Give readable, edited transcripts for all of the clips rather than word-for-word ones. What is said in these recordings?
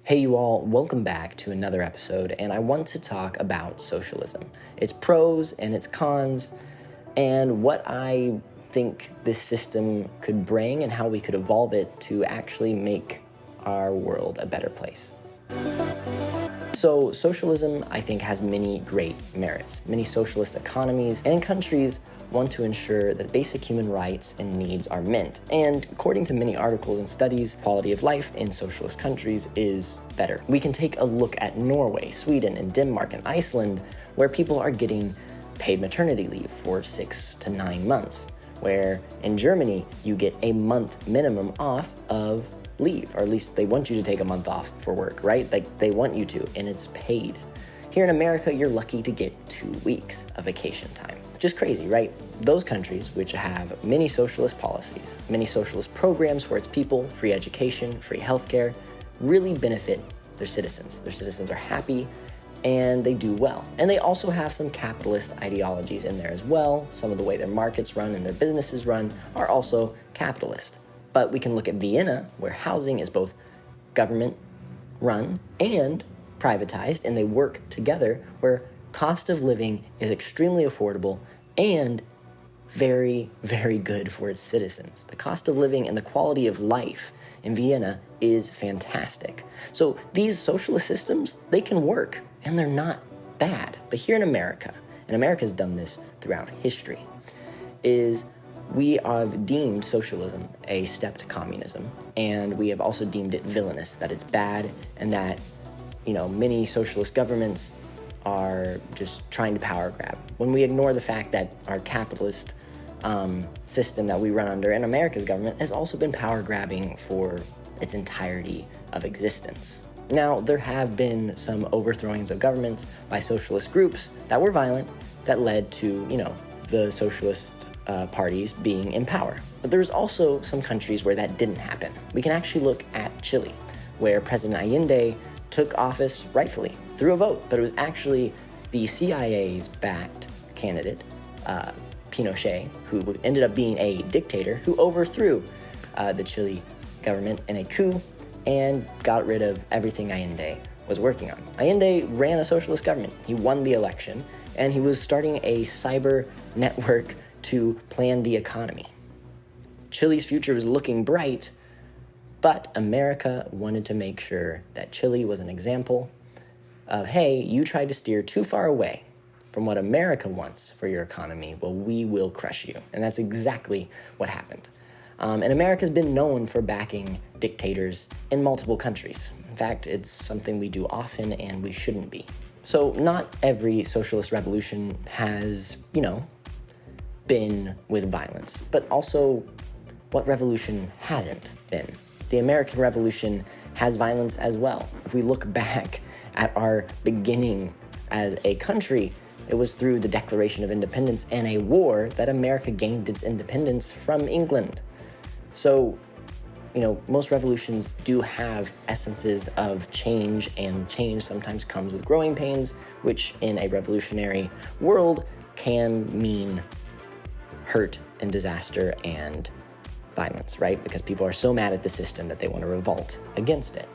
Hey you all, welcome back to another episode, and I want to talk about socialism, its pros and its cons, and what I think this system could bring and how we could evolve it to actually make our world a better place. So socialism, I think, has many great merits. Many socialist economies and countries want to ensure that basic human rights and needs are met. And according to many articles and studies, quality of life in socialist countries is better. We can take a look at Norway, Sweden, and Denmark, and Iceland, where people are getting paid maternity leave for 6 to 9 months, where in Germany, you get a month minimum off of leave, or at least they want you to take a month off for work, right? Like they want you to, and it's paid. Here in America, you're lucky to get 2 weeks of vacation time. Just crazy, right? Those countries which have many socialist policies, many socialist programs for its people, free education, free healthcare, really benefit their citizens. Their citizens are happy and they do well. And they also have some capitalist ideologies in there as well. Some of the way their markets run and their businesses run are also capitalist. But we can look at Vienna, where housing is both government run and privatized, and they work together, where cost of living is extremely affordable and very, very good for its citizens. The cost of living and the quality of life in Vienna is fantastic. So these socialist systems, they can work and they're not bad. But here in America, and America's done this throughout history, is we have deemed socialism a step to communism, and we have also deemed it villainous, that it's bad, and that, many socialist governments are just trying to power grab. When we ignore the fact that our capitalist system that we run under in America's government has also been power grabbing for its entirety of existence. Now, there have been some overthrowings of governments by socialist groups that were violent, that led to, the socialist parties being in power. But there's also some countries where that didn't happen. We can actually look at Chile, where President Allende took office rightfully through a vote, but it was actually the CIA's backed candidate, Pinochet, who ended up being a dictator, who overthrew the Chile government in a coup and got rid of everything Allende was working on. Allende ran a socialist government. He won the election, and he was starting a cyber network to plan the economy. Chile's future was looking bright, but America wanted to make sure that Chile was an example of, hey, you tried to steer too far away from what America wants for your economy, well, we will crush you. And that's exactly what happened. And America's been known for backing dictators in multiple countries. In fact, it's something we do often and we shouldn't be. So not every socialist revolution has, been with violence, but also what revolution hasn't been? The American Revolution has violence as well. If we look back at our beginning as a country, it was through the Declaration of Independence and a war that America gained its independence from England. So, most revolutions do have essences of change, and change sometimes comes with growing pains, which in a revolutionary world can mean hurt and disaster and violence, right? Because people are so mad at the system that they want to revolt against it.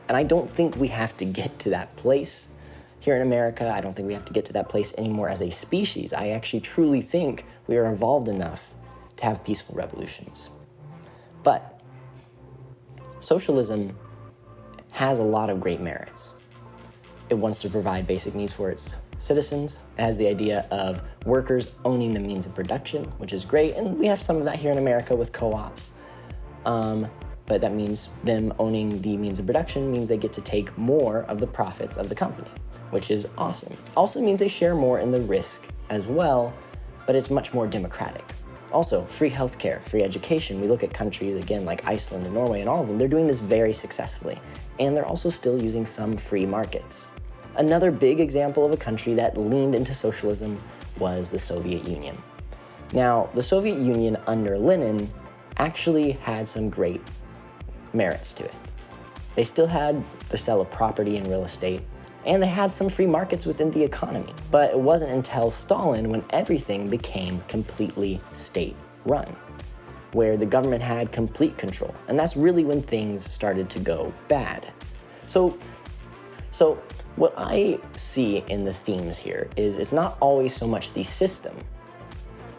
And I don't think we have to get to that place here in America. I don't think we have to get to that place anymore as a species. I actually truly think we are evolved enough to have peaceful revolutions. But socialism has a lot of great merits. It wants to provide basic needs for its citizens. It has the idea of workers owning the means of production, which is great, and we have some of that here in America with co-ops. But that means them owning the means of production means they get to take more of the profits of the company, which is awesome. Also means they share more in the risk as well, but it's much more democratic. Also, free healthcare, free education. We look at countries, again, like Iceland and Norway and all of them, they're doing this very successfully. And they're also still using some free markets. Another big example of a country that leaned into socialism was the Soviet Union. Now, the Soviet Union under Lenin actually had some great merits to it. They still had the sale of property and real estate, and they had some free markets within the economy. But it wasn't until Stalin when everything became completely state-run, where the government had complete control. And that's really when things started to go bad. So what I see in the themes here is it's not always so much the system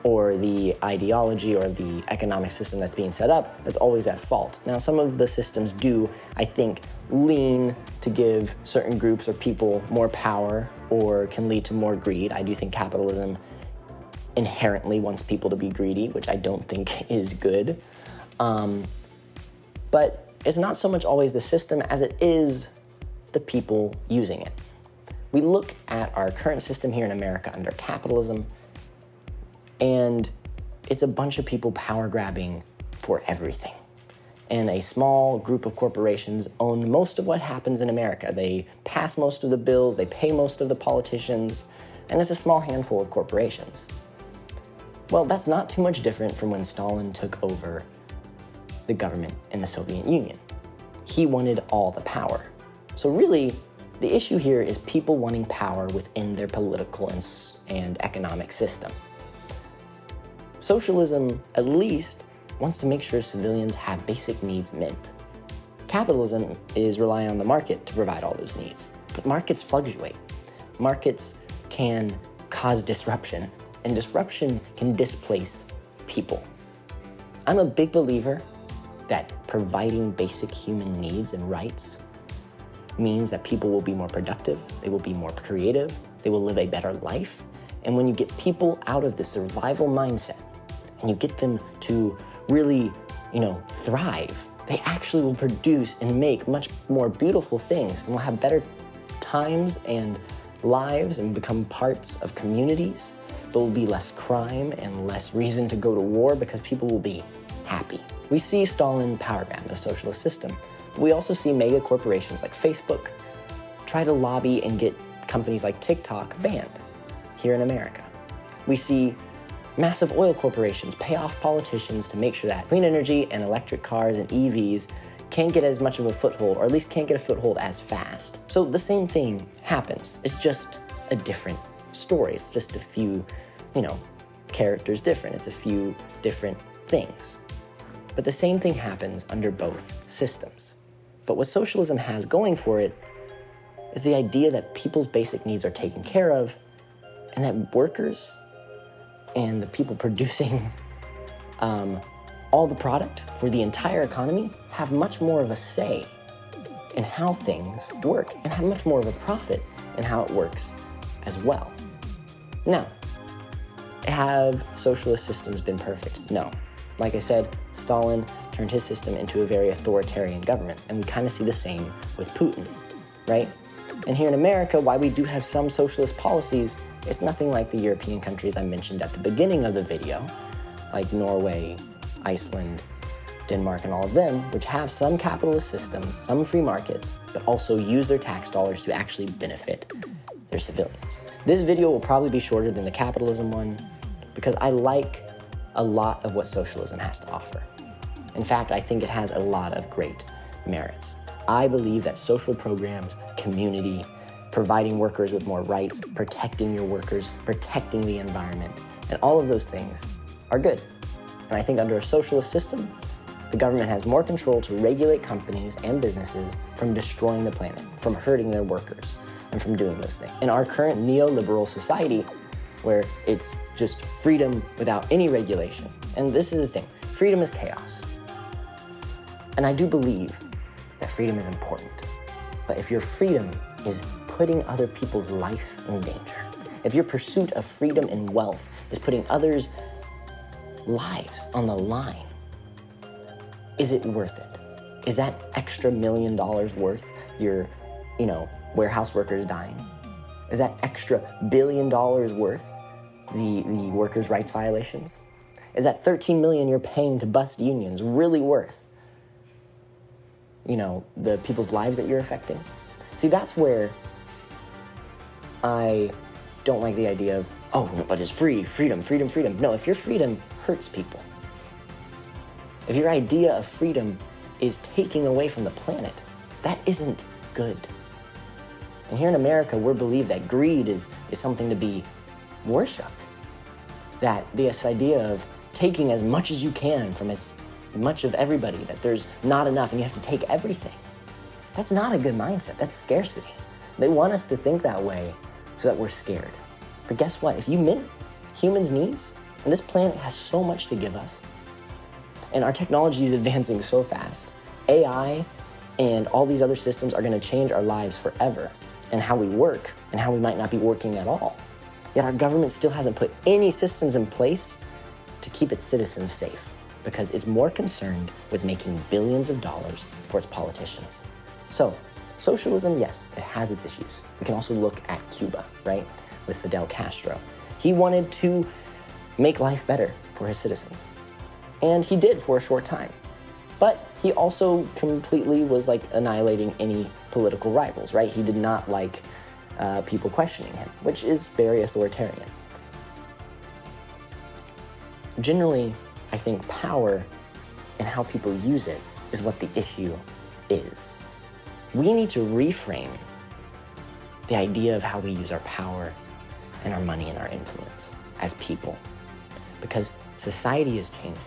or the ideology or the economic system that's being set up that's always at fault. Now, some of the systems do, I think, lean to give certain groups or people more power or can lead to more greed. I do think capitalism inherently wants people to be greedy, which I don't think is good. But it's not so much always the system as it is the people using it. We look at our current system here in America under capitalism, and it's a bunch of people power grabbing for everything. And a small group of corporations own most of what happens in America. They pass most of the bills, they pay most of the politicians, and it's a small handful of corporations. Well, that's not too much different from when Stalin took over the government in the Soviet Union. He wanted all the power. So really, the issue here is people wanting power within their political and economic system. Socialism, at least, wants to make sure civilians have basic needs met. Capitalism is relying on the market to provide all those needs. But markets fluctuate. Markets can cause disruption, and disruption can displace people. I'm a big believer that providing basic human needs and rights means that people will be more productive, they will be more creative, they will live a better life. And when you get people out of the survival mindset and you get them to really, thrive, they actually will produce and make much more beautiful things and will have better times and lives and become parts of communities. There will be less crime and less reason to go to war because people will be happy. We see Stalin power grab in a socialist system, but we also see mega corporations like Facebook try to lobby and get companies like TikTok banned here in America. We see massive oil corporations pay off politicians to make sure that clean energy and electric cars and EVs can't get as much of a foothold, or at least can't get a foothold as fast. So the same thing happens. It's just a different story. It's just a few, characters different. It's a few different things. But the same thing happens under both systems. But what socialism has going for it is the idea that people's basic needs are taken care of, and that workers and the people producing all the product for the entire economy have much more of a say in how things work and have much more of a profit in how it works as well. Now, have socialist systems been perfect? No. Like I said, Stalin turned his system into a very authoritarian government, and we kind of see the same with Putin, right? And here in America, while we do have some socialist policies, it's nothing like the European countries I mentioned at the beginning of the video, like Norway, Iceland, Denmark, and all of them, which have some capitalist systems, some free markets, but also use their tax dollars to actually benefit their civilians. This video will probably be shorter than the capitalism one because I like a lot of what socialism has to offer. In fact, I think it has a lot of great merits. I believe that social programs, community, providing workers with more rights, protecting your workers, protecting the environment, and all of those things are good. And I think under a socialist system, the government has more control to regulate companies and businesses from destroying the planet, from hurting their workers, and from doing those things. In our current neoliberal society, where it's just freedom without any regulation, and this is the thing, freedom is chaos. And I do believe that freedom is important. But if your freedom is putting other people's life in danger, if your pursuit of freedom and wealth is putting others' lives on the line, is it worth it? Is that extra $1 million worth your, warehouse workers dying? Is that extra $1 billion worth the workers' rights violations? Is that $13 million you're paying to bust unions really worth, the people's lives that you're affecting? See, that's where I don't like the idea of, but it's freedom. No, if your freedom hurts people, if your idea of freedom is taking away from the planet, that isn't good. And here in America, we believe that greed is something to be worshipped. That this idea of taking as much as you can from as much of everybody, that there's not enough and you have to take everything. That's not a good mindset. That's scarcity. They want us to think that way so that we're scared. But guess what? If you meet humans' needs, and this planet has so much to give us, and our technology is advancing so fast, AI and all these other systems are going to change our lives forever, and how we work, and how we might not be working at all. Yet our government still hasn't put any systems in place to keep its citizens safe, because it's more concerned with making billions of dollars for its politicians. So, socialism, yes, it has its issues. We can also look at Cuba, right, with Fidel Castro. He wanted to make life better for his citizens, and he did for a short time. But he also completely was like annihilating any political rivals, right? He did not like people questioning him, which is very authoritarian. Generally, I think power and how people use it is what the issue is. We need to reframe the idea of how we use our power and our money and our influence as people, because society is changing.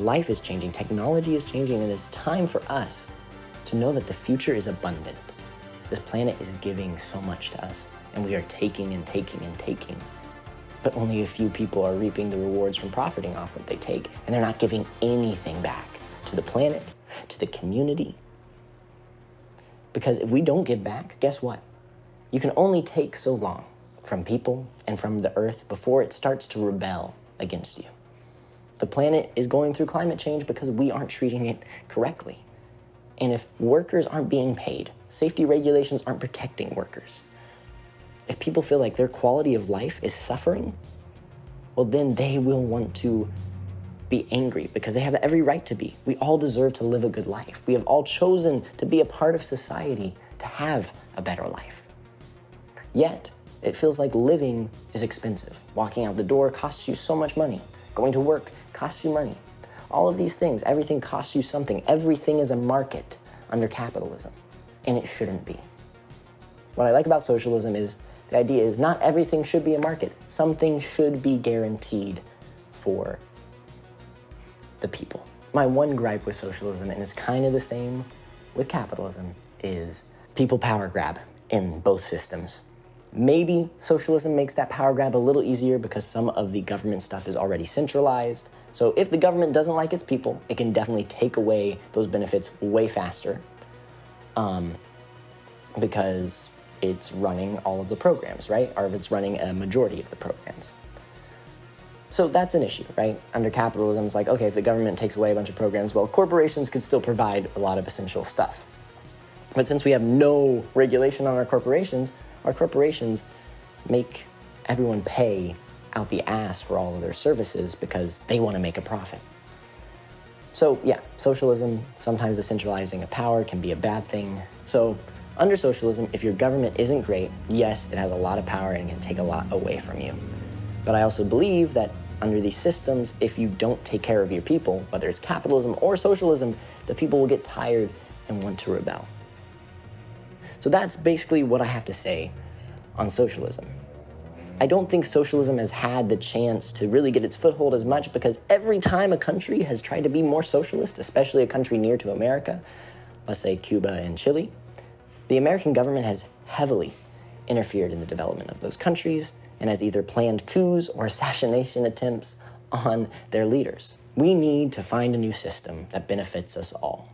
Life is changing, technology is changing, and it's time for us to know that the future is abundant. This planet is giving so much to us, and we are taking and taking and taking. But only a few people are reaping the rewards from profiting off what they take, and they're not giving anything back to the planet, to the community. Because if we don't give back, guess what? You can only take so long from people and from the earth before it starts to rebel against you. The planet is going through climate change because we aren't treating it correctly. And if workers aren't being paid, safety regulations aren't protecting workers, if people feel like their quality of life is suffering, well, then they will want to be angry because they have every right to be. We all deserve to live a good life. We have all chosen to be a part of society to have a better life. Yet, it feels like living is expensive. Walking out the door costs you so much money. Going to work costs you money. All of these things, everything costs you something. Everything is a market under capitalism, and it shouldn't be. What I like about socialism is the idea is not everything should be a market. Something should be guaranteed for the people. My one gripe with socialism, and it's kind of the same with capitalism, is people power grab in both systems. Maybe socialism makes that power grab a little easier because some of the government stuff is already centralized. So if the government doesn't like its people, it can definitely take away those benefits way faster because it's running all of the programs, right? Or if it's running a majority of the programs. So that's an issue, right? Under capitalism, it's like, okay, if the government takes away a bunch of programs, well, corporations could still provide a lot of essential stuff. But since we have no regulation on our corporations make everyone pay out the ass for all of their services because they want to make a profit. So yeah, socialism, sometimes the centralizing of power can be a bad thing. So under socialism, if your government isn't great, yes, it has a lot of power and can take a lot away from you. But I also believe that under these systems, if you don't take care of your people, whether it's capitalism or socialism, the people will get tired and want to rebel. So that's basically what I have to say on socialism. I don't think socialism has had the chance to really get its foothold as much because every time a country has tried to be more socialist, especially a country near to America, let's say Cuba and Chile, the American government has heavily interfered in the development of those countries and has either planned coups or assassination attempts on their leaders. We need to find a new system that benefits us all.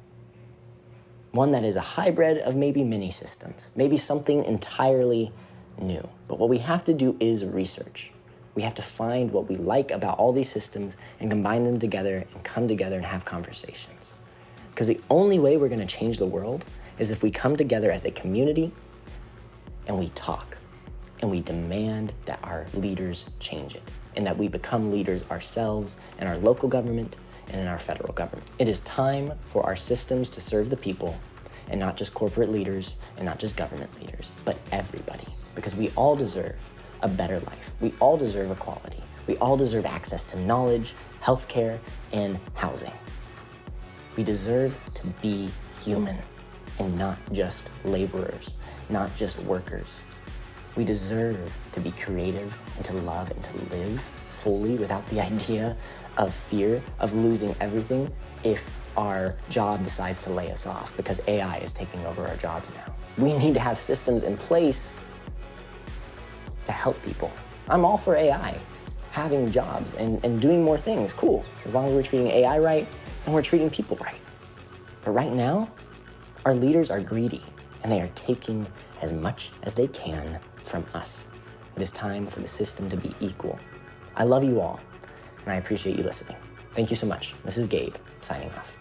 One that is a hybrid of maybe many systems, maybe something entirely new. But what we have to do is research. We have to find what we like about all these systems and combine them together and come together and have conversations. Because the only way we're going to change the world is if we come together as a community and we talk and we demand that our leaders change it and that we become leaders ourselves in our local government and in our federal government. It is time for our systems to serve the people and not just corporate leaders and not just government leaders, but everybody. Because we all deserve a better life. We all deserve equality. We all deserve access to knowledge, healthcare, and housing. We deserve to be human and not just laborers, not just workers. We deserve to be creative and to love and to live fully without the idea of fear of losing everything if our job decides to lay us off because AI is taking over our jobs now. We need to have systems in place to help people. I'm all for AI having jobs and doing more things, cool, as long as we're treating AI right and we're treating people right. But right now, our leaders are greedy and they are taking as much as they can from us. It is time for the system to be equal. I love you all, and I appreciate you listening. Thank you so much. This is Gabe, signing off.